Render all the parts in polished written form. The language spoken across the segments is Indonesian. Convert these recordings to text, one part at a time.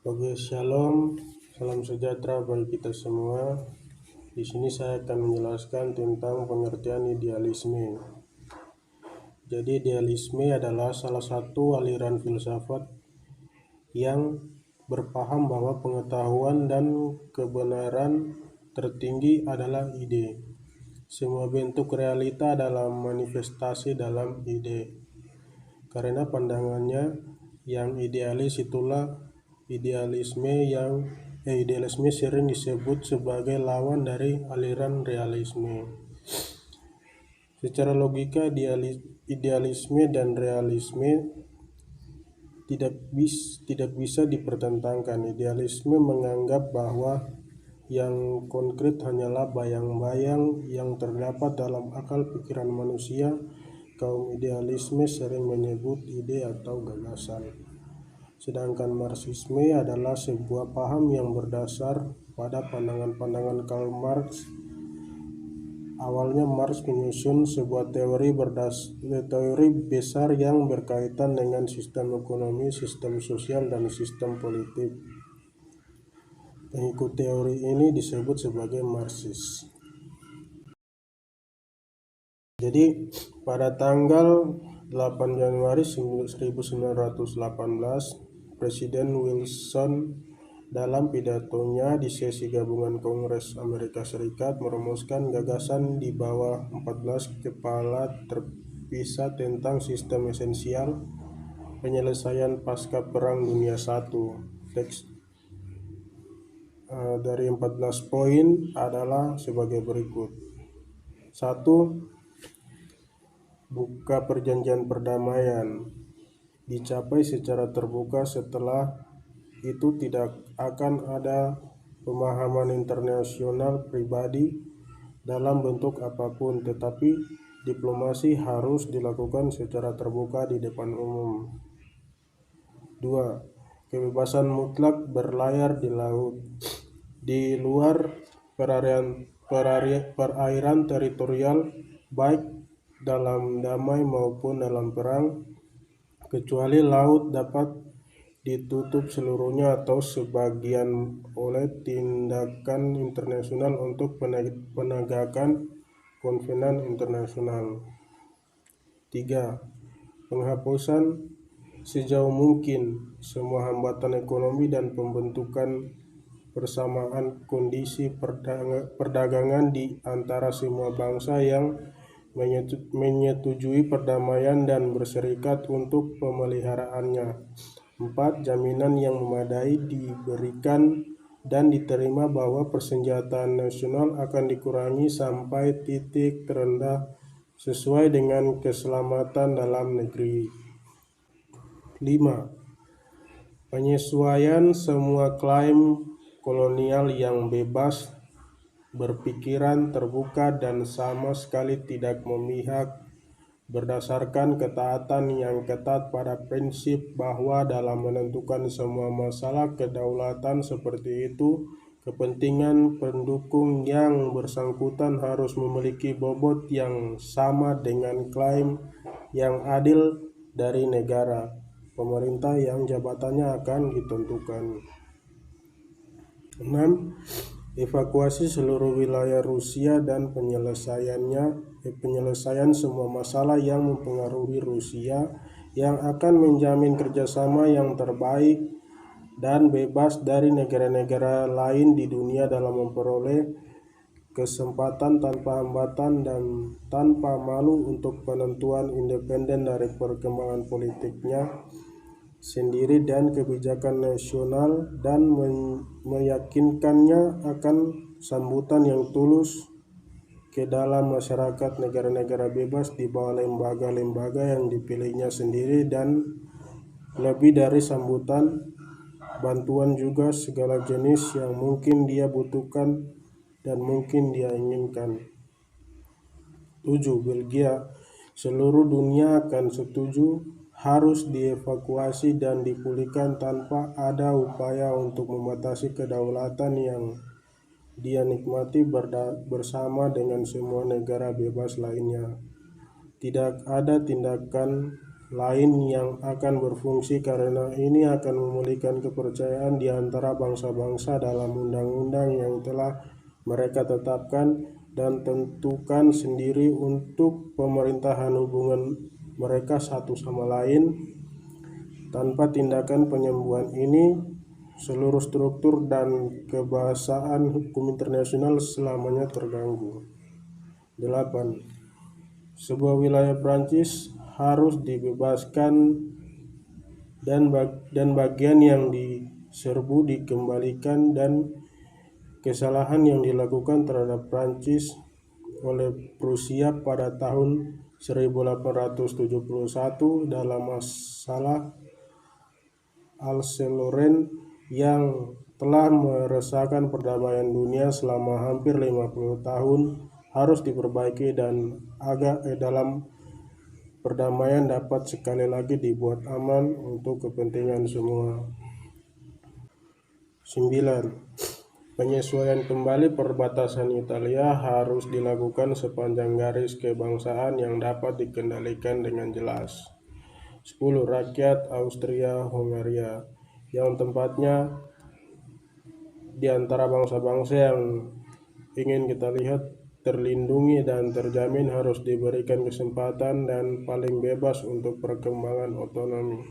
Oke, shalom, salam sejahtera bagi kita semua. Di sini saya akan menjelaskan tentang pengertian idealisme. Jadi idealisme adalah salah satu aliran filsafat yang berpaham bahwa pengetahuan dan kebenaran tertinggi adalah ide. Semua bentuk realita adalah manifestasi dalam ide. Karena pandangannya yang idealis itulah idealisme sering disebut sebagai lawan dari aliran realisme. Secara logika, idealisme dan realisme tidak bisa dipertentangkan. Idealisme menganggap bahwa yang konkret hanyalah bayang-bayang yang terdapat dalam akal pikiran manusia. Kaum idealisme sering menyebut ide atau gagasan. Sedangkan Marxisme adalah sebuah paham yang berdasar pada pandangan-pandangan Karl Marx. Awalnya Marx menyusun sebuah teori besar yang berkaitan dengan sistem ekonomi, sistem sosial, dan sistem politik. Pengikut teori ini disebut sebagai Marxis. Jadi pada tanggal 8 Januari 1918, Presiden Wilson dalam pidatonya di sesi gabungan Kongres Amerika Serikat merumuskan gagasan di bawah 14 kepala terpisah tentang sistem esensial penyelesaian pasca Perang Dunia I. Teks dari 14 poin adalah sebagai berikut. 1. Buka perjanjian perdamaian dicapai secara terbuka. Setelah itu tidak akan ada pemahaman internasional pribadi dalam bentuk apapun, tetapi diplomasi harus dilakukan secara terbuka di depan umum. 2. Kebebasan mutlak berlayar di laut, di luar perairan teritorial, baik dalam damai maupun dalam perang, kecuali laut dapat ditutup seluruhnya atau sebagian oleh tindakan internasional untuk penegakan konvensi internasional. 3. Penghapusan sejauh mungkin semua hambatan ekonomi dan pembentukan persamaan kondisi perdagangan di antara semua bangsa yang menyetujui perdamaian dan berserikat untuk pemeliharaannya. 4. Jaminan yang memadai diberikan dan diterima bahwa persenjataan nasional akan dikurangi sampai titik terendah sesuai dengan keselamatan dalam negeri. 5. Penyesuaian semua klaim kolonial yang bebas, berpikiran terbuka, dan sama sekali tidak memihak, berdasarkan ketaatan yang ketat pada prinsip bahwa dalam menentukan semua masalah kedaulatan seperti itu, kepentingan pendukung yang bersangkutan harus memiliki bobot yang sama dengan klaim yang adil dari negara pemerintah yang jabatannya akan ditentukan. 6. Evakuasi seluruh wilayah Rusia dan penyelesaian semua masalah yang mempengaruhi Rusia, yang akan menjamin kerjasama yang terbaik dan bebas dari negara-negara lain di dunia dalam memperoleh kesempatan tanpa hambatan dan tanpa malu untuk penentuan independen dari perkembangan politiknya sendiri dan kebijakan nasional, dan meyakinkannya akan sambutan yang tulus ke dalam masyarakat negara-negara bebas di bawah lembaga-lembaga yang dipilihnya sendiri, dan lebih dari sambutan, bantuan juga segala jenis yang mungkin dia butuhkan dan mungkin dia inginkan. 7. Belgia, seluruh dunia akan setuju, harus dievakuasi dan dipulihkan tanpa ada upaya untuk membatasi kedaulatan yang dia nikmati bersama dengan semua negara bebas lainnya. Tidak ada tindakan lain yang akan berfungsi, karena ini akan memulihkan kepercayaan di antara bangsa-bangsa dalam undang-undang yang telah mereka tetapkan dan tentukan sendiri untuk pemerintahan hubungan mereka satu sama lain. Tanpa tindakan penyembuhan ini, seluruh struktur dan kebahasaan hukum internasional selamanya terganggu. 8. Sebuah wilayah Prancis harus dibebaskan dan bagian yang diserbu dikembalikan, dan kesalahan yang dilakukan terhadap Prancis oleh Prusia pada tahun 1871 dalam masalah Alsace-Lorraine yang telah meresahkan perdamaian dunia selama hampir 50 tahun harus diperbaiki, dan dalam perdamaian dapat sekali lagi dibuat aman untuk kepentingan semua. 9. Penyesuaian kembali perbatasan Italia harus dilakukan sepanjang garis kebangsaan yang dapat dikendalikan dengan jelas. 10. Rakyat Austria-Hongaria yang tempatnya di antara bangsa-bangsa yang ingin kita lihat terlindungi dan terjamin harus diberikan kesempatan dan paling bebas untuk perkembangan otonomi.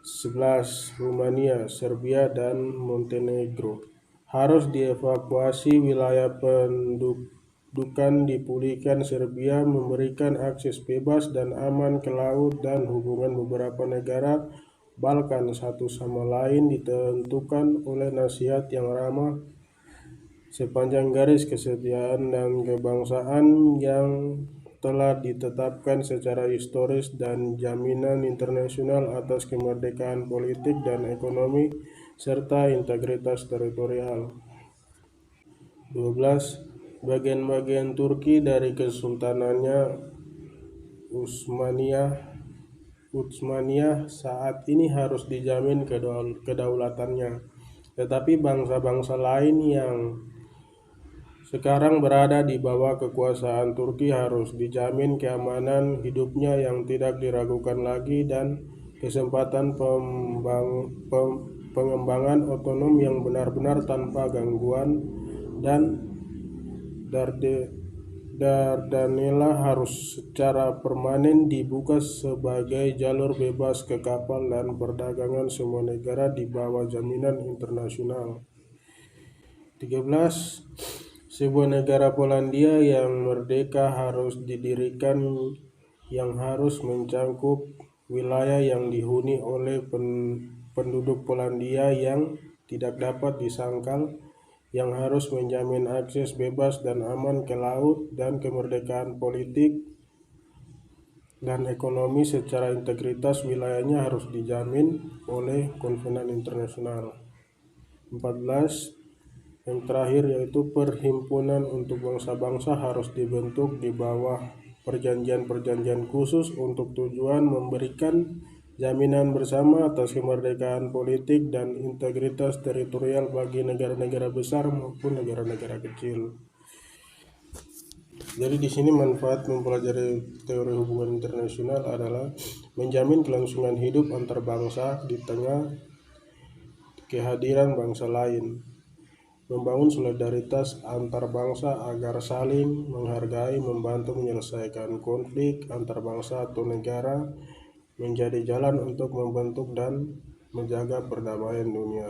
11. Rumania, Serbia, dan Montenegro harus dievakuasi, wilayah pendudukan dipulihkan, Serbia memberikan akses bebas dan aman ke laut, dan hubungan beberapa negara Balkan satu sama lain ditentukan oleh nasihat yang ramah sepanjang garis kesetiaan dan kebangsaan yang telah ditetapkan secara historis, dan jaminan internasional atas kemerdekaan politik dan ekonomi serta integritas teritorial. 12. Bagian-bagian Turki dari Kesultanannya Utsmaniyah saat ini harus dijamin kedaulatannya, tetapi bangsa-bangsa lain yang sekarang berada di bawah kekuasaan Turki harus dijamin keamanan hidupnya yang tidak diragukan lagi, dan kesempatan pengembangan otonom yang benar-benar tanpa gangguan, dan Dardanella harus secara permanen dibuka sebagai jalur bebas ke kapal dan perdagangan semua negara di bawah jaminan internasional. 13. Sebuah negara Polandia yang merdeka harus didirikan, yang harus mencakup wilayah yang dihuni oleh penduduk Polandia yang tidak dapat disangkal, yang harus menjamin akses bebas dan aman ke laut, dan kemerdekaan politik dan ekonomi secara integritas wilayahnya harus dijamin oleh konvensi internasional. 14. Yang terakhir yaitu perhimpunan untuk bangsa-bangsa harus dibentuk di bawah perjanjian-perjanjian khusus untuk tujuan memberikan jaminan bersama atas kemerdekaan politik dan integritas teritorial bagi negara-negara besar maupun negara-negara kecil. Jadi di sini manfaat mempelajari teori hubungan internasional adalah menjamin kelangsungan hidup antar bangsa di tengah kehadiran bangsa lain, membangun solidaritas antar bangsa agar saling menghargai, membantu menyelesaikan konflik antar bangsa atau negara, menjadi jalan untuk membentuk dan menjaga perdamaian dunia.